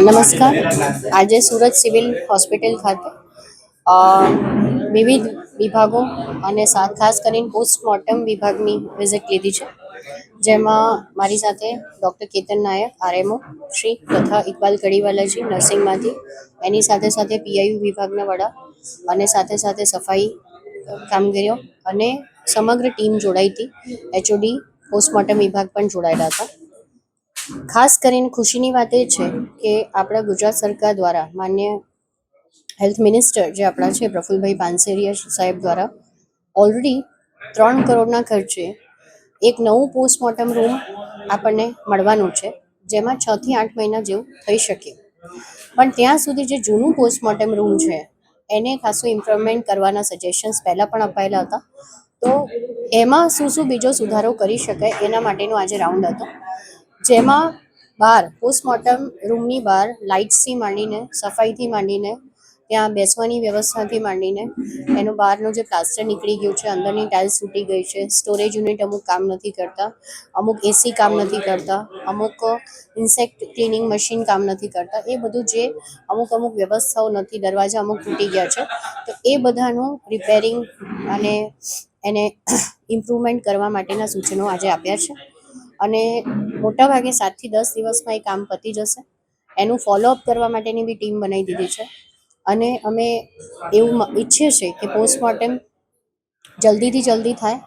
નમસ્કાર. આજે Surat civil hospital ખાતે અ, વિવિધ વિભાગો અને ખાસ કરીને પોસ્ટમોર્ટમ વિભાગની વિઝિટ લીધી છે, જેમાં મારી સાથે ડૉક્ટર કેતન નાયક આરએમઓ શ્રી તથા ઇકબાલ કડીવાલાજી નર્સિંગમાંથી, એની સાથે સાથે પીઆઈયુ વિભાગના વડા અને સાથે સાથે સફાઈ કામગીરીઓ અને સમગ્ર ટીમ જોડાઈ હતી. એચઓડી પોસ્ટમોર્ટમ વિભાગ પણ જોડાયેલા હતા. ખાસ કરીને ખુશીની વાત એ છે કે આપણા ગુજરાત સરકાર દ્વારા માન્ય હેલ્થ મિનિસ્ટર જે આપણા છે પ્રફુલભાઈ પાનસેરિયા સાહેબ દ્વારા ઓલરેડી 3 કરોડના ખર્ચે એક નવું પોસ્ટમોર્ટમ રૂમ આપણને મળવાનું છે, જેમાં 6 થી 8 મહિના જેવું થઈ શકે. પણ ત્યાં સુધી જે જૂનું પોસ્ટમોર્ટમ રૂમ છે એને ખાસું ઇમ્પ્રુવમેન્ટ કરવાના સજેશન્સ પહેલાં પણ અપાયેલા હતા. તો એમાં શું બીજો સુધારો કરી શકાય એના માટેનો આજે રાઉન્ડ હતો, જેમાં બહાર પોસ્ટમોર્ટમ રૂમની બહાર લાઇટ્સથી માંડીને, સફાઈથી માંડીને, ત્યાં બેસવાની વ્યવસ્થાથી માંડીને, એનો બહારનો જે પ્લાસ્ટર નીકળી ગયું છે, અંદરની ટાઇલ્સ તૂટી ગઈ છે, સ્ટોરેજ યુનિટ અમુક કામ નથી કરતા, અમુક એસી કામ નથી કરતા, અમુક ઇન્સેક્ટ ક્લિનિંગ મશીન કામ નથી કરતા, એ બધું જે અમુક વ્યવસ્થાઓ નથી, દરવાજા અમુક તૂટી ગયા છે, તો એ બધાનું રિપેરિંગ અને એને ઇમ્પ્રુવમેન્ટ કરવા માટેના સૂચનો આજે આપ્યા છે. અને મોટાભાગે 7 થી 10 દિવસમાં એ કામ પતી જશે. એનું ફોલોઅપ કરવા માટેની બી ટીમ બનાવી દીધી છે. અને અમે એવું ઈચ્છીએ છીએ કે પોસ્ટમોર્ટમ જલ્દીથી જલ્દી થાય,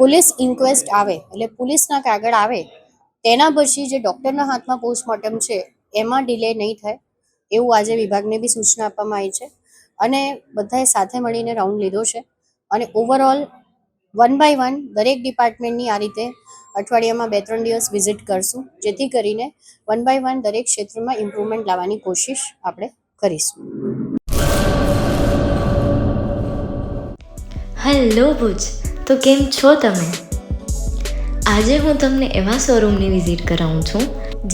પોલીસ ઇન્ક્વેસ્ટ આવે એટલે પોલીસના કાગળ આવે તેના પછી જે ડૉક્ટરના હાથમાં પોસ્ટમોર્ટમ છે એમાં ડિલે નહીં થાય, એવું આજે વિભાગને બી સૂચના આપવામાં આવી છે. અને બધાએ સાથે મળીને રાઉન્ડ લીધો છે અને ઓવરઓલ 1 બાય 1 દરેક ડિપાર્ટમેન્ટની આ રીતે અઠવાડિયામાં 2-3 દિવસ વિઝિટ કરશું, જેથી કરીને 1 બાય 1 દરેક ક્ષેત્રમાં ઇમ્પ્રુવમેન્ટ લાવવાની કોશિશ આપણે કરીશું. હેલો ભુજ, તો કેમ છો તમે? આજે હું તમને એવા શોરૂમની વિઝિટ કરાવું છું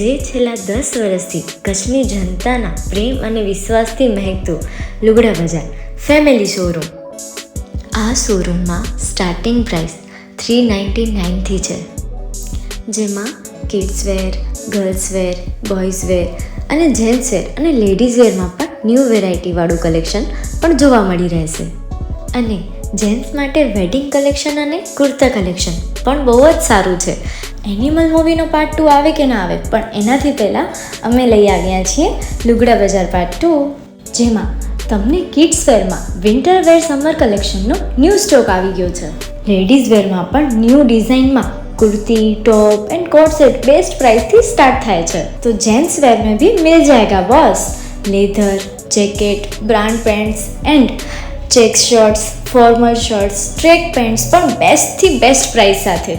જે છેલ્લા 10 વર્ષથી કચ્છની જનતાના પ્રેમ અને વિશ્વાસથી મહેકતું લુગડા બજાર ફેમિલી શોરૂમ. આ શોરૂમમાં સ્ટાર્ટિંગ પ્રાઇસ 399થી છે, જેમાં kids wear, girls wear, boys wear અને જેન્ટ્સ વેર અને લેડીઝ વેરમાં પણ ન્યૂ વેરાયટીવાળું કલેક્શન પણ જોવા મળી રહેશે. અને જેન્ટ્સ માટે વેડિંગ કલેક્શન અને કુર્તા કલેક્શન પણ બહુ જ સારું છે. એનિમલ મૂવીનો પાર્ટ 2 આવે કે ના આવે, પણ એનાથી પહેલાં અમે લઈ આવ્યા છીએ લુગડા બજાર પાર્ટ 2, જેમાં તમને કિડ્સ વેરમાં વિન્ટર વેર સમર કલેક્શનનો ન્યૂ સ્ટોક આવી ગયો છે. લેડીઝ વેરમાં પણ ન્યૂ ડિઝાઇનમાં kurti, top and coat set best price थी स्टार्ट थाय छे. तो जेंट्स वेर में भी मिल जाएगा boss. Leather, jacket, brand pants and check shirts, formal shirts, track pants પણ બેસ્ટ થી બેસ્ટ પ્રાઇસ સાથે.